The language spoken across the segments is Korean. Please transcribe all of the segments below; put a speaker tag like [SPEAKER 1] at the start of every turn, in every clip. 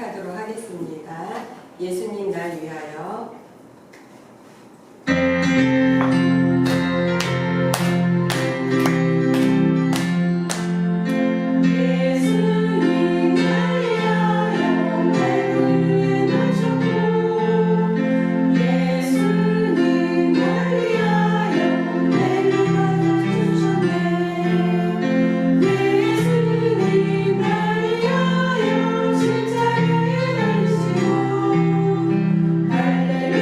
[SPEAKER 1] 시작하도록 하겠습니다. 예수님 날 위하여.
[SPEAKER 2] 할렐루야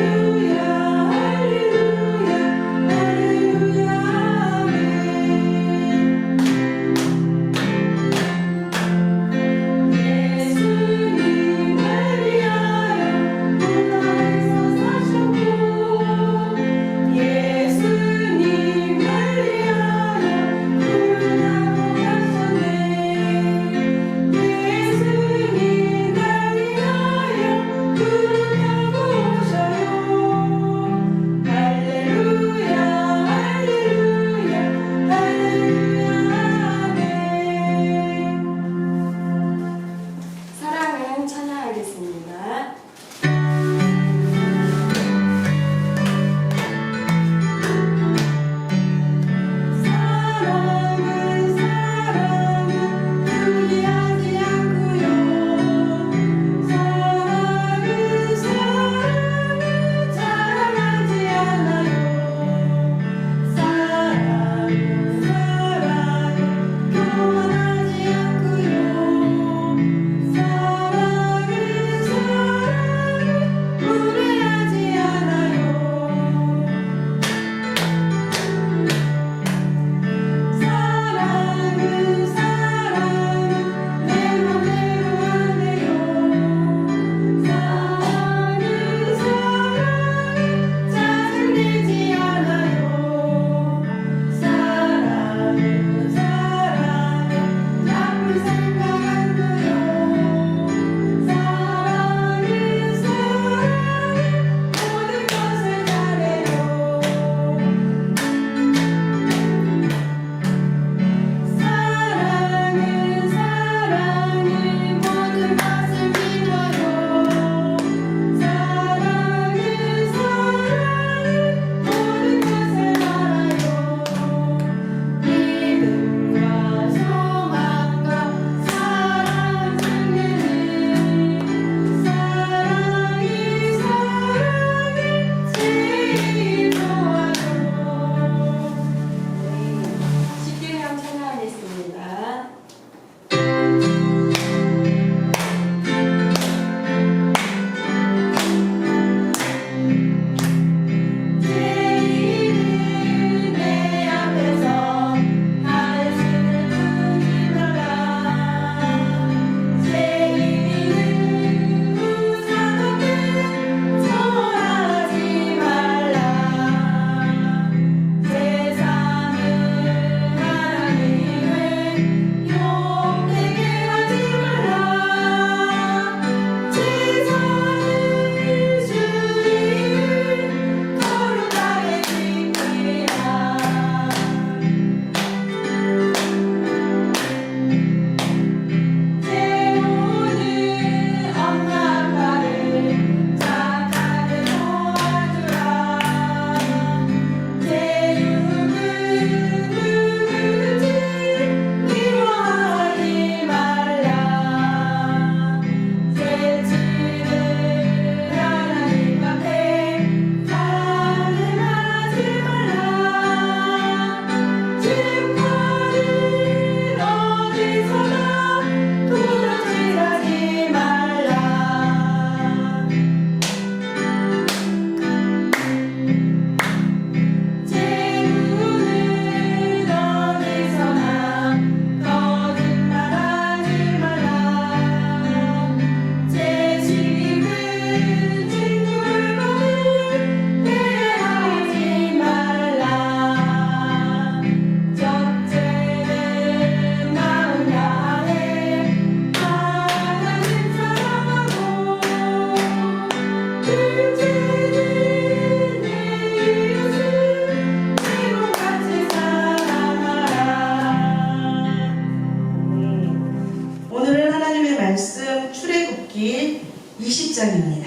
[SPEAKER 2] 20장입니다.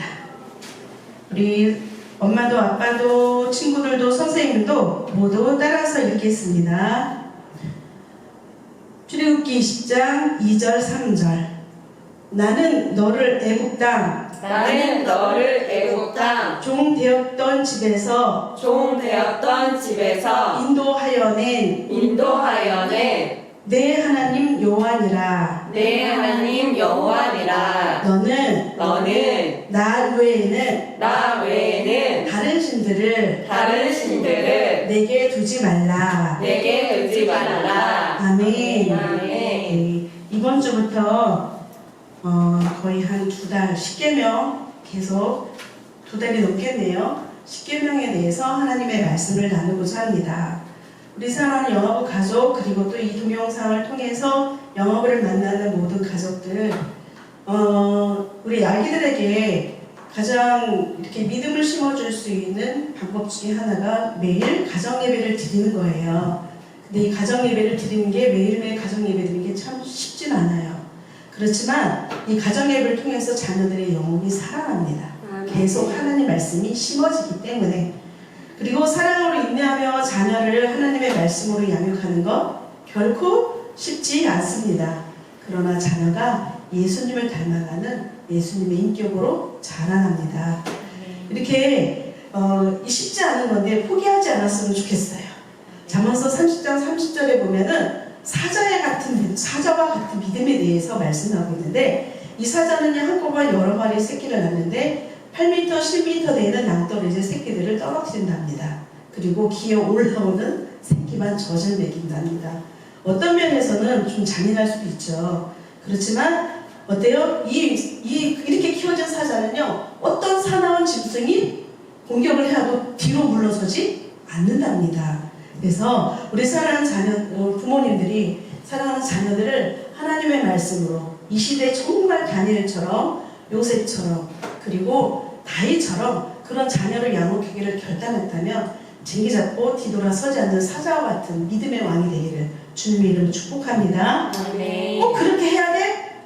[SPEAKER 2] 우리 엄마도 아빠도 친구들도 선생님도 모두 따라서 읽겠습니다. 출애굽기 20장 2절 3절. 나는 너를 애굽 땅 종 되었던 집에서 인도하여 낸 내 하나님 여호와니라. 너는 나 외에는 다른 신들을 내게 두지 말라. 아멘. 네, 이번 주부터 거의 한 2달 10계명 계속 2달이 넘겠네요. 10계명에 대해서 하나님의 말씀을 나누고자 합니다. 우리 사랑하는 영화부 가족, 그리고 또 이 동영상을 통해서 영화부를 만나는 모든 가족들, 우리 아기들에게 가장 이렇게 믿음을 심어줄 수 있는 방법 중에 하나가 매일 가정예배를 드리는 거예요. 근데 이 가정예배를 드리는 게 매일매일 가정예배 드리는 게 참 쉽진 않아요. 그렇지만 이 가정예배를 통해서 자녀들의 영혼이 살아납니다. 계속 하나님 말씀이 심어지기 때문에. 그리고 사랑으로 인내하며 자녀를 하나님의 말씀으로 양육하는 것 결코 쉽지 않습니다. 그러나 자녀가 예수님을 닮아가는 예수님의 인격으로 자라납니다. 이렇게 쉽지 않은 건데 포기하지 않았으면 좋겠어요. 잠언서 30장 30절에 보면은 사자와 같은 믿음에 대해서 말씀하고 있는데, 이 사자는 한꺼번에 여러 마리 새끼를 낳는데 8m, 10m 되는 낭떠러지 새끼들을 떨어뜨린답니다. 그리고 기어 올라오는 새끼만 젖을 먹인답니다. 어떤 면에서는 좀 잔인할 수도 있죠. 그렇지만 어때요? 이렇게 키워진 사자는요, 어떤 사나운 짐승이 공격을 해도 뒤로 물러서지 않는답니다. 그래서 우리 사랑하는 부모님들이 사랑하는 자녀들을 하나님의 말씀으로 이 시대에 정말 다니엘처럼, 요셉처럼, 그리고 다윗처럼 그런 자녀를 양육하기를 결단했다면 쟁기잡고 뒤돌아서지 않는 사자와 같은 믿음의 왕이 되기를 주님의 이름으로 축복합니다. 꼭 그렇게 해야 돼?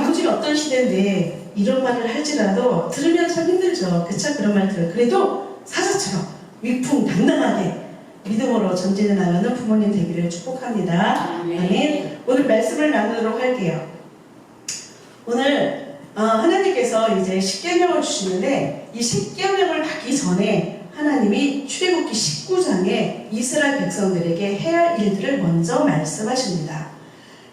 [SPEAKER 2] 요즘 어떤 시대인데 이런 말을 할지라도 들으면 참 힘들죠. 그쵸? 그런 말 들어요. 그래도 사자처럼 위풍당당하게 믿음으로 전진해 나가는 부모님 되기를 축복합니다. 아멘. 오늘 말씀을 나누도록 할게요. 오늘 하나님께서 이제 십계명을 주시는데, 이 십계명을 받기 전에 하나님이 출애굽기 19장에 이스라엘 백성들에게 해야 할 일들을 먼저 말씀하십니다.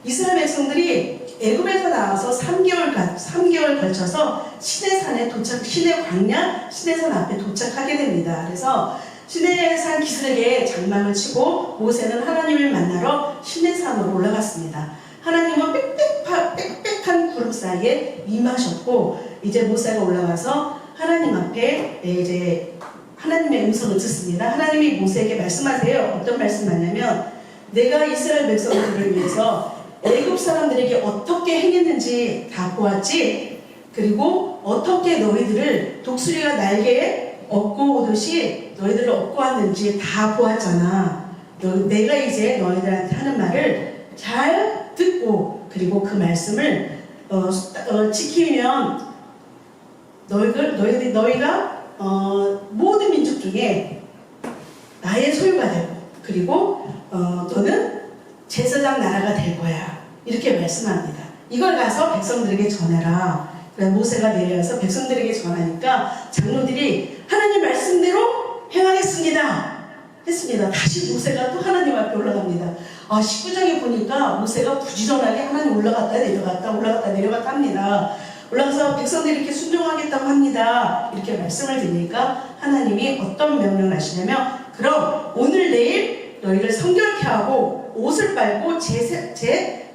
[SPEAKER 2] 이스라엘 백성들이 애굽에서 나와서 3개월 걸쳐서 시내산에 시내 광야, 시내산 앞에 도착하게 됩니다. 그래서 시내산 기슭에 장막을 치고 모세는 하나님을 만나러 시내산으로 올라갔습니다. 하나님은 빽빽한 구름 사이에 임하셨고, 이제 모세가 올라가서 하나님 앞에 이제 하나님의 음성을 듣습니다. 하나님이 모세에게 말씀하세요. 어떤 말씀하냐면, 내가 이스라엘 백성들을 위해서 애굽 사람들에게 어떻게 행했는지 다 보았지? 그리고 어떻게 너희들을 독수리가 날개에 업고 오듯이 너희들을 업고 왔는지 다 보았잖아. 내가 이제 너희들한테 하는 말을 잘 듣고, 그리고 그 말씀을 지키면 너희가 모든 민족 중에 나의 소유가 되고, 그리고 너는 제사장 나라가 될 거야. 이렇게 말씀합니다. 이걸 가서 백성들에게 전해라. 그래서 모세가 내려와서 백성들에게 전하니까 장로들이 하나님 말씀대로 행하겠습니다 했습니다. 다시 모세가 또 하나님 앞에 올라갑니다. 19장에 보니까 모세가 부지런하게 하나님 올라갔다 내려갔다 합니다. 올라가서 백성들이 이렇게 순종하겠다고 합니다. 이렇게 말씀을 드리니까 하나님이 어떤 명령을 하시냐면, 그럼 오늘 내일 너희를 성결케 하고 옷을 빨고 셋째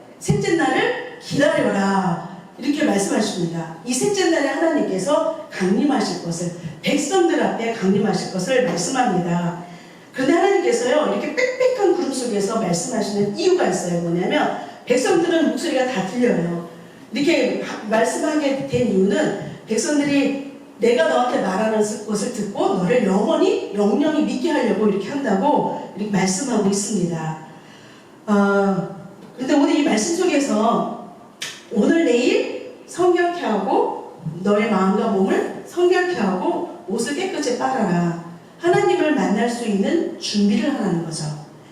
[SPEAKER 2] 날을 기다려라. 이렇게 말씀하십니다. 이 셋째 날에 하나님께서 강림하실 것을, 백성들 앞에 강림하실 것을 말씀합니다. 그런데 하나님께서요, 이렇게 빽빽한 구름 속에서 말씀하시는 이유가 있어요. 뭐냐면, 백성들은 목소리가 다 들려요. 이렇게 말씀하게 된 이유는 백성들이 내가 너한테 말하는 것을 듣고 너를 영원히 믿게 하려고 이렇게 한다고 이렇게 말씀하고 있습니다. 그런데 오늘 이 말씀 속에서 오늘 내일 성결케 하고 너의 마음과 몸을 성결케 하고 옷을 깨끗이 빨아라. 하나님을 만날 수 있는 준비를 하라는 거죠.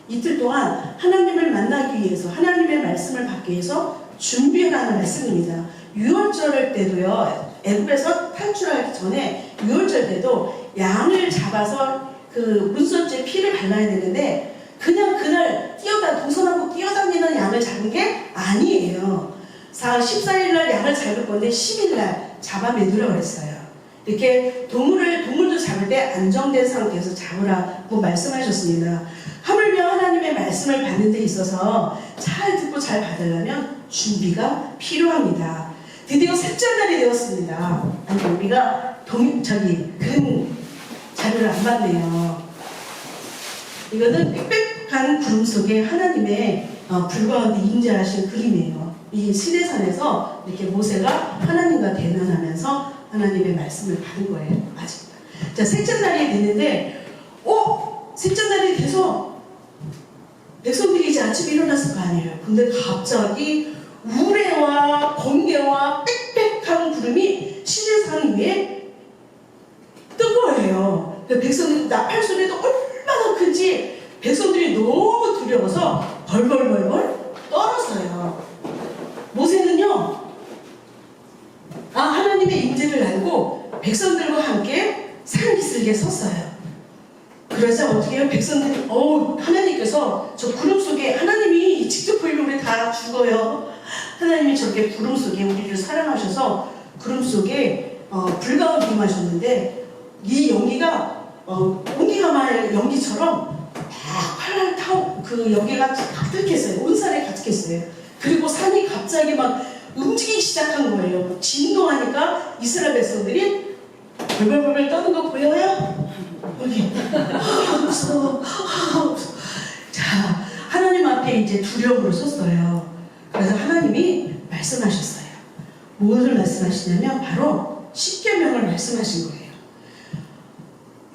[SPEAKER 2] 이틀 동안 하나님을 만나기 위해서, 하나님의 말씀을 받기 위해서 준비하라는 말씀입니다. 유월절 때도요, 애굽에서 탈출하기 전에 유월절 때도 양을 잡아서 그 문선주에 피를 발라야 되는데 그냥 그날 동서남북 뛰어다니는 양을 잡은 게 아니에요. 14일날 양을 잡을 건데 10일날 잡아매두라고 그랬어요. 이렇게 동물도 잡을 때 안정된 상태에서 잡으라고 말씀하셨습니다. 하물며 하나님의 말씀을 받는 데 있어서 잘 듣고 잘 받으려면 준비가 필요합니다. 드디어 셋째 날이 되었습니다. 아니, 우리가 그림 자료를 안 봤네요. 이거는 빽빽한 구름 속에 하나님의 불 가운데 임재하신 그림이에요. 이 시내산에서 이렇게 모세가 하나님과 대면하면서 하나님의 말씀을 받은 거예요. 아직도. 자, 셋째 날이 됐는데, 셋째 날이 돼서 백성들이 이제 아침에 일어났을 거 아니에요. 근데 갑자기 우레와 번개와 빽빽한 구름이 시내산 위에 뜬 거예요. 백성들이 나팔 소리도 얼마나 큰지 백성들이 너무 두려워서 벌벌벌벌 떨었어요. 모세는요, 하나님의 임재를 알고 백성들과 함께 산기슭에 섰어요. 그러자 어떻게 해요? 백성들이 하나님께서 저 구름 속에, 하나님이 직접 보이면 우리 다 죽어요. 하나님이 저렇게 구름 속에 우리를 사랑하셔서 구름 속에 불 가운데 임하셨는데 이 연기가 온기가 말 연기처럼 활활 타고 그 연기가 가득했어요. 온 산에 가득했어요. 그리고 산이 갑자기 막 움직이기 시작한 거예요. 진동하니까 이스라엘 백성들이 벌벌벌벌 떠는 거 보여요? 여기 무서워. 자, 하나님 앞에 이제 두려움으로 섰어요. 그래서 하나님이 말씀하셨어요. 무엇을 말씀하시냐면 바로 십계명을 말씀하신 거예요.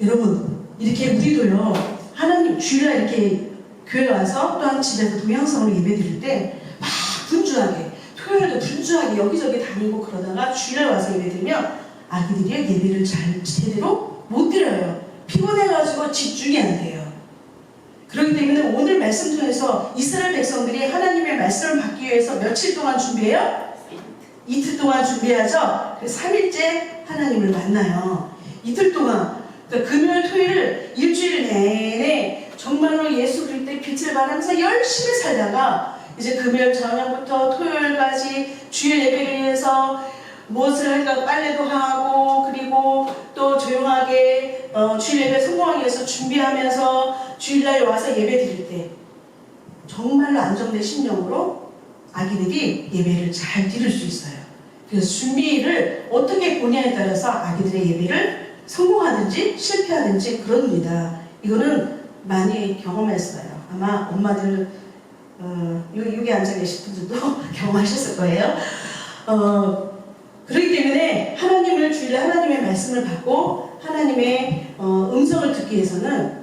[SPEAKER 2] 여러분, 이렇게 우리도요, 하나님 주일날 이렇게 교회 와서 또한 집에서 동양성으로 예배 드릴 때 막 분주하게, 토요일도 분주하게 여기저기 다니고 그러다가 주일날 와서 예배 드리면 아기들이 예배를 제대로 못 드려요. 피곤해가지고 집중이 안 돼요. 그렇기 때문에 오늘 말씀 통해서 이스라엘 백성들이 하나님의 말씀을 받기 위해서 며칠 동안 준비해요? 이틀 동안 준비하죠? 3일째 하나님을 만나요. 이틀 동안, 그러니까 금요일, 토요일, 일주일 내내 정말로 예수 그리스도의 빛을 발하면서 열심히 살다가 이제 금요일 저녁부터 토요일까지 주일 예배를 위해서 무엇을 할까, 빨래도 하고, 그리고 또 조용하게 주일 예배 성공하기 위해서 준비하면서 주일날 와서 예배 드릴 때 정말로 안정된 심령으로 아기들이 예배를 잘 드릴 수 있어요. 그래서 준비를 어떻게 보냐에 따라서 아기들의 예배를 성공하든지 실패하든지 그럽니다. 이거는 많이 경험했어요. 아마 엄마들 여기 앉아 계신 분들도 경험하셨을 거예요. 그렇기 때문에 하나님을 주일날 하나님의 말씀을 받고 하나님의 음성을 듣기 위해서는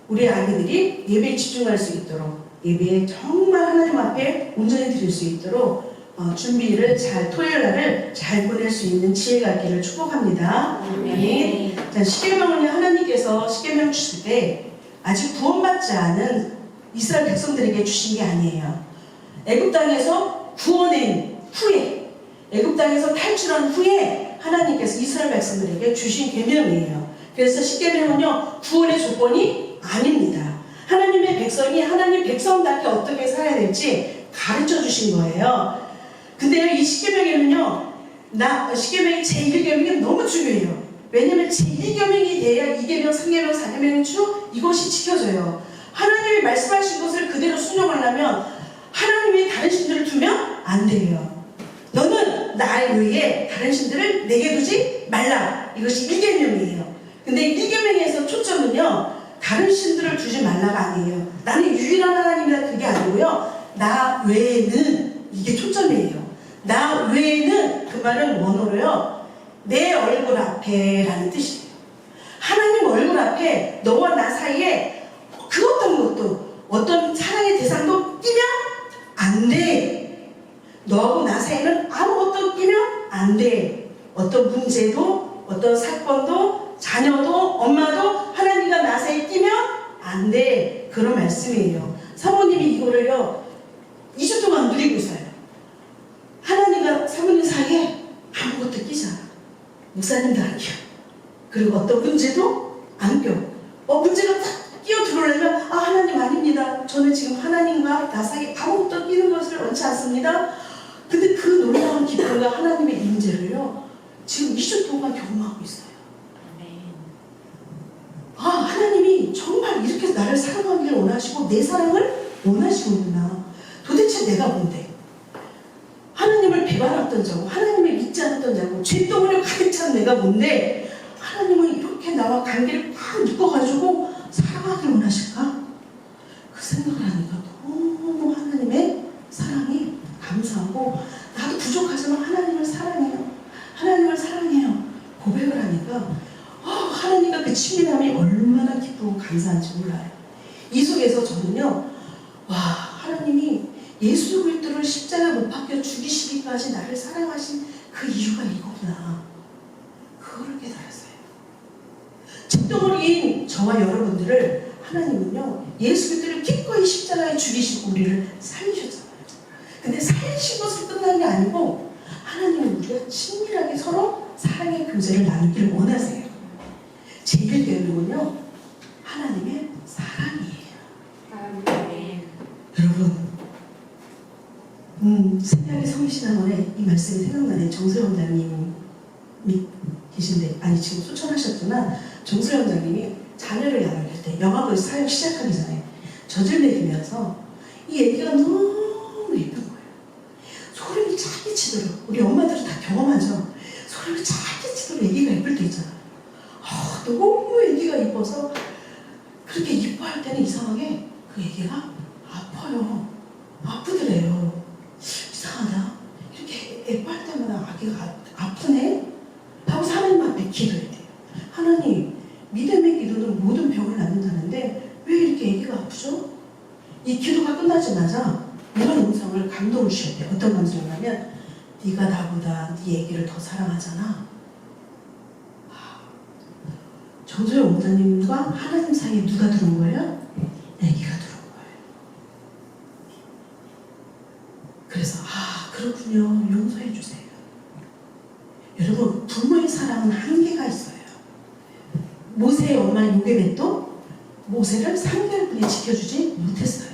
[SPEAKER 2] 우리 아기들이 예배에 집중할 수 있도록, 예배에 정말 하나님 앞에 온전히 드릴 수 있도록 준비를 토요일날을 잘 보낼 수 있는 지혜가 있기를 축복합니다. 아멘. 자, 십계명을 하나님께서 십계명 주실 때 아직 구원받지 않은 이스라엘 백성들에게 주신 게 아니에요. 애굽 땅에서 구원한 후에, 애굽 땅에서 탈출한 후에 하나님께서 이스라엘 백성들에게 주신 계명이에요. 그래서 십계명은요, 구원의 조건이 아닙니다. 하나님의 백성이 하나님 백성답게 어떻게 살아야 될지 가르쳐 주신 거예요. 근데 이 십계명에는요, 십계명이 제1계명이 너무 중요해요. 왜냐면 제1계명이 돼야 2계명, 3계명, 4계명의 이것이 지켜져요. 하나님이 말씀하신 것을 그대로 순종하려면 하나님이 다른 신들을 두면 안 돼요. 너는 나 외에 다른 신들을 내게 두지 말라. 이것이 1계명이에요. 근데 1계명에서 초점은요, 다른 신들을 두지 말라가 아니에요. 나는 유일한 하나님이다, 그게 아니고요, 나 외에는, 이게 초점이에요. 나 외에는, 그 말은 원어로요, 내 얼굴 앞에 라는 뜻이에요. 하나님 얼굴 앞에 너와 나 사이에 그 어떤 것도, 어떤 사랑의 대상도 끼면 안 돼. 너하고 나 사이는 아무것도 끼면 안 돼. 어떤 문제도, 어떤 사건도, 자녀도, 엄마도 하나님과 나 사이에 끼면 안 돼. 그런 말씀이에요. 사모님이 이거를요 2주 동안 누리고 있어요. 하나님과 사모님 사이에 아무것도 끼지 않아. 목사님도 안 껴. 그리고 어떤 문제도 안 껴. 문제가 딱 끼어 들어오려면 하나님 아닙니다. 저는 지금 하나님과 나 사이에 아무것도 끼는 것을 원치 않습니다. 근데 그 놀라운 기쁨과 하나님의 임재를요 지금 2주 동안 경험하고 있어요. 하나님이 정말 이렇게 나를 사랑하기를 원하시고 내 사랑을 원하시고 있구나. 도대체 내가 뭔데? 하나님을 비방했던 자고 하나님을 믿지 않았던 자고 죄덩어리에 가득 찬 내가 뭔데 하나님은 이렇게 나와 관계를 팍 묶어가지고 사랑하기를 원하실까? 그 생각을 하니까 너무 하나님의 사랑이 감사하고 나도 부족하지만 하나님을 사랑해요. 하나님을 사랑해요. 고백을 하니까 하나님과 그 친밀함이 얼마나 기쁘고 감사한지 몰라요. 이 속에서 저는요 하나님이 예수 그리스도를 십자가에 못 박혀 죽이시기까지 나를 사랑하신 그 이유가 이거구나. 그거를 깨달았어요. 잿덩어리인 저와 여러분들을 하나님은요 예수 그리스도를 기꺼이 십자가에 죽이시고 우리를 살리셨잖아요. 근데 살리신 것으로 끝난 게 아니고 하나님은 우리가 친밀하게 서로 사랑의 교제를 나누기를 원하세요. 제일 배우는군요 하나님의 사랑이에요. 여러분 새벽에 성신학원에 이 말씀이 생각나네. 정수영 원장님이 계신데 지금 소천하셨지만 정수영 원장님이 자녀를 양육할 때 영화볼 사역 시작하기 전에 젖을 먹이면서 이 애기가 너무 예쁜 거예요. 소름이 작게 치도록. 우리 엄마들은 다 경험하죠. 소름이 작게 치도록 애기가 예쁠 때 있잖아. 너무 애기가 이뻐서 그렇게 이뻐할 때는 이상하게 그 애기가 아파요. 아프더래요. 이상하다. 이렇게 예뻐할 때마다 아기가 아프네? 하고 하나님 앞에 기도해야 돼요. 하나님, 믿음의 기도는 모든 병을 낫는다는데 왜 이렇게 애기가 아프죠? 이 기도가 끝나자마자 이런 음성을 감동을 주셔야 돼요. 어떤 감성이냐면 네가 나보다 네 애기를 더 사랑하잖아. 정소영 목사님과 하나님 사이에 누가 들어온 거예요? 애기가 들어온 거예요. 그래서 그렇군요. 용서해 주세요. 여러분 부모의 사랑은 한계가 있어요. 모세의 엄마 요게벳도 모세를 3개월뿐이 지켜주지 못했어요.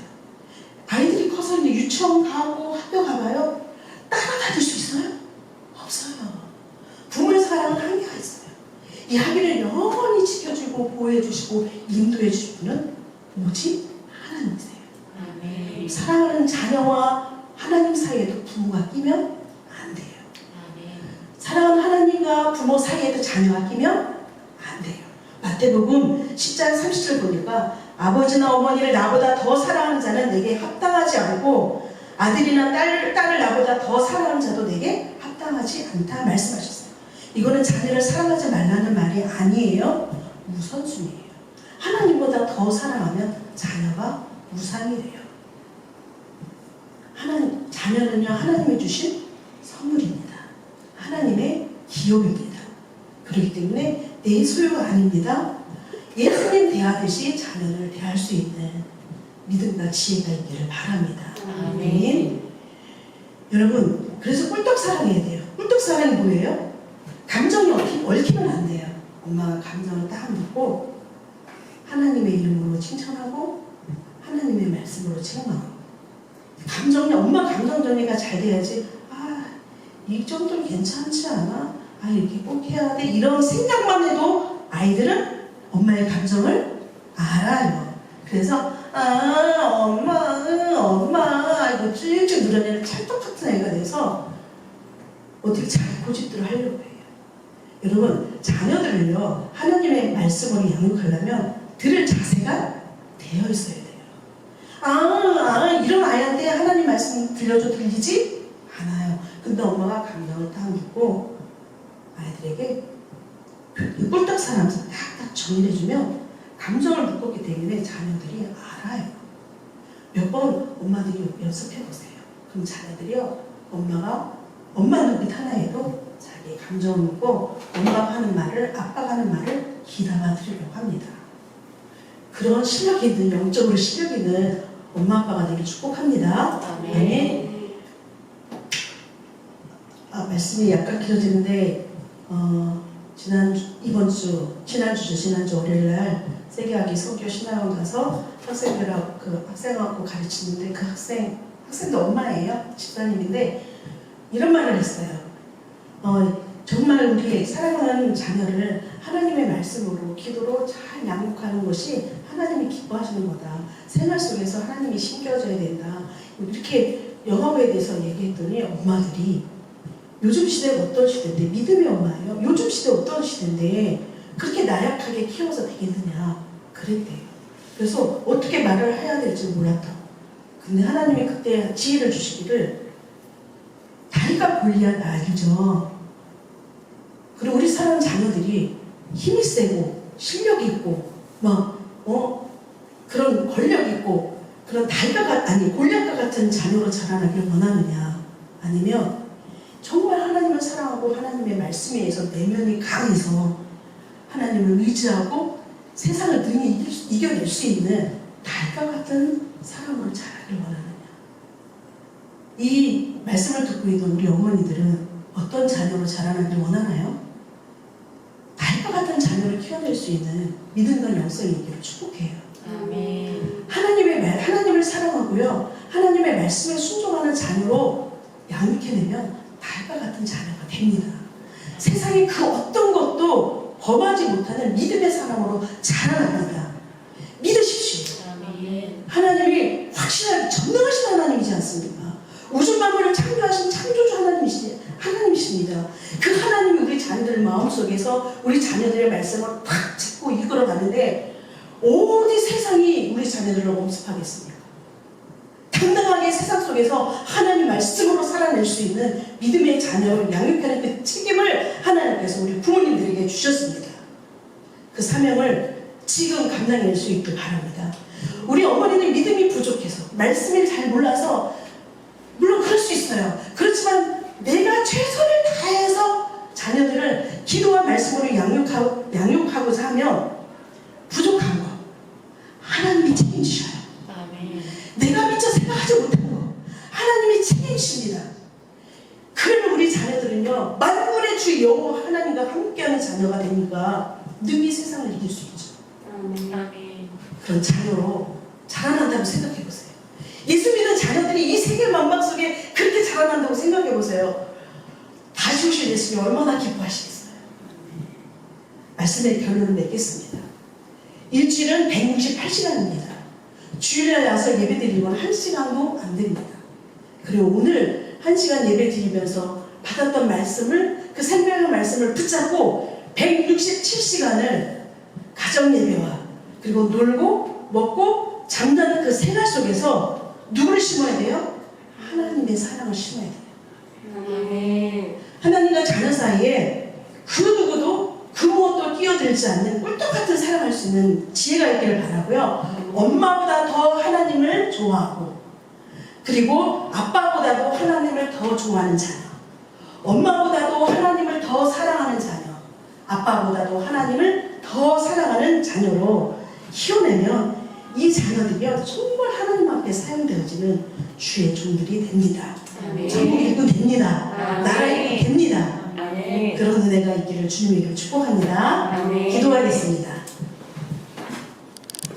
[SPEAKER 2] 아이들이 커서 이제 유치원 가고 학교 가봐요. 따라다닐 수 있어요? 없어요. 부모의 사랑은 한계가 있어요. 이 아기를 영원히 지켜주고 보호해주시고 인도해주실 분은 오직 하나님이세요. 아멘. 사랑하는 자녀와 하나님 사이에도 부모가 끼면 안 돼요. 아멘. 사랑하는 하나님과 부모 사이에도 자녀가 끼면 안 돼요. 마태복음 10장 30절 보니까 아버지나 어머니를 나보다 더 사랑하는 자는 내게 합당하지 않고 아들이나 딸을 나보다 더 사랑하는 자도 내게 합당하지 않다 말씀하셨어요. 이거는 자녀를 사랑하지 말라는 말이 아니에요. 우선순위예요. 하나님보다 더 사랑하면 자녀가 우상이 돼요. 자녀는요 하나님이 주신 선물입니다. 하나님의 기업입니다. 그렇기 때문에 내 소유가 아닙니다. 예수님 대하듯이 자녀를 대할 수 있는 믿음과 지혜가 있기를 바랍니다. 아멘. 여러분 그래서 꿀떡 사랑해야 돼요. 꿀떡 사랑이 뭐예요? 감정이 얽히면 안 돼요. 엄마가 감정을 딱 묻고 하나님의 이름으로 칭찬하고 하나님의 말씀으로 책망하고 엄마 감정 정리가 잘 돼야지 이 정도는 괜찮지 않아? 이렇게 꼭 해야 돼? 이런 생각만 해도 아이들은 엄마의 감정을 알아요. 그래서 엄마 이거 쭉쭉 늘어내는 찰떡 같은 애가 돼서 어떻게 자기 고집대로 하려고 해요. 여러분 자녀들을요 하나님의 말씀으로 양육하려면 들을 자세가 되어 있어야 돼요. 이런 아이한테 하나님 말씀 들려줘 들리지 않아요. 근데 엄마가 감정을 딱 묻고 아이들에게 꿀떡 사랑해서 딱딱 정리해주면 감정을 묶었기 때문에 자녀들이 알아요. 몇 번 엄마들이 연습해보세요. 그럼 자녀들이요 엄마 눈빛 하나에도 자기 감정을 묻고 엄마가 하는 말을, 아빠가 하는 말을 귀담아 들으려고 합니다. 그런 실력 있는, 영적으로 실력 있는 엄마 아빠가 되길 축복합니다. 아멘. 말씀이 약간 길어지는데 지난주 월요일날 세계학이 성교 신학원 가서 학생하고 가르치는데 그 학생도 엄마예요. 집사님인데 이런 말을 했어요. 정말 우리 사랑하는 자녀를 하나님의 말씀으로 기도로 잘 양육하는 것이 하나님이 기뻐하시는 거다. 생활 속에서 하나님이 심겨줘야 된다. 이렇게 영화에 대해서 얘기했더니 엄마들이 요즘 시대가 어떤 시대인데 믿음의 엄마예요. 요즘 시대 어떤 시대인데 그렇게 나약하게 키워서 되겠느냐 그랬대요. 그래서 어떻게 말을 해야 될지 몰랐다고. 근데 하나님이 그때 지혜를 주시기를 다리가 골리앗 알죠. 그리고 우리 사랑하는 자녀들이 힘이 세고 실력이 있고 그런 권력이 있고 그런 골리앗과 같은 자녀로 자라나길 원하느냐, 아니면 정말 하나님을 사랑하고 하나님의 말씀에 의해서 내면이 강해서 하나님을 의지하고 세상을 능히 이겨낼 수 있는 달과 같은 사람으로 자라길 원하느냐. 이 말씀을 듣고 있는 우리 어머니들은 어떤 자녀로 자라나길 원하나요? 달과 같은 자녀를 키워낼 수 있는 믿음과 영성이 있기를 축복해요.
[SPEAKER 1] 아멘.
[SPEAKER 2] 하나님을 사랑하고요, 하나님의 말씀에 순종하는 자녀로 양육해내면 달과 같은 자녀가 됩니다. 세상에 그 어떤 것도 범하지 못하는 믿음의 사람으로 자라납니다. 믿으십시오.
[SPEAKER 1] 아멘.
[SPEAKER 2] 하나님이 확실하게 전능하신 하나님이지 않습니까? 우주 만물을 창조하신 창조주 하나님이십니다. 그 하나님이 우리 자녀들 마음속에서 우리 자녀들의 말씀을 탁 짚고 이끌어가는데 어디 세상이 우리 자녀들을 엄습하겠습니까? 당당하게 세상 속에서 하나님 말씀으로 살아낼 수 있는 믿음의 자녀를 양육하는 그 책임을 하나님께서 우리 부모님들에게 주셨습니다. 그 사명을 지금 감당할 수 있길 바랍니다. 우리 어머니는 믿음이 부족해서 말씀을 잘 몰라서 물론 그럴 수 있어요. 그렇지만 내가 최선을 다해서 자녀들을 기도와 말씀으로 양육하고자 하면 부족한 거 하나님이 책임지셔요.
[SPEAKER 1] 아멘.
[SPEAKER 2] 내가 미처 생각하지 못한 거 하나님이 책임집니다. 그러면 우리 자녀들은요, 만군의 주 여호와 하나님과 함께하는 자녀가 되니까 능히 세상을 이길 수 있죠.
[SPEAKER 1] 아멘.
[SPEAKER 2] 그런 자녀로 자라난다고 생각해보세요. 예수 믿는 자녀들이 이 세계 만방 속에 그렇게 자라난다고 생각해보세요. 다시 오실 예수님이 얼마나 기뻐하시겠어요. 말씀의 결론을 맺겠습니다. 일주일은 168시간입니다. 주일에 와서 예배 드리면 1시간도 안 됩니다. 그리고 오늘 1시간 예배 드리면서 받았던 말씀을, 그 생명의 말씀을 붙잡고 167시간을 가정 예배와 그리고 놀고 먹고 잠자는 그 생활 속에서 누구를 심어야 돼요? 하나님의 사랑을 심어야 돼요.
[SPEAKER 1] 아멘.
[SPEAKER 2] 하나님과 자녀 사이에 그 누구도 그 무엇도 끼어들지 않는 꿀떡같은 사랑할 수 있는 지혜가 있기를 바라고요. 엄마보다 더 하나님을 좋아하고 그리고 아빠보다도 하나님을 더 좋아하는 자녀, 엄마보다도 하나님을 더 사랑하는 자녀, 아빠보다도 하나님을 더 사랑하는 자녀로 키워내면 이 자녀들이요 정말 하나님 앞에 사용되어지는 주의 종들이 됩니다. 전국이 있고 됩니다. 나라 있고 됩니다.
[SPEAKER 1] 아멘.
[SPEAKER 2] 그런 은혜가 있기를 주님에게 축복합니다.
[SPEAKER 1] 아멘.
[SPEAKER 2] 기도하겠습니다.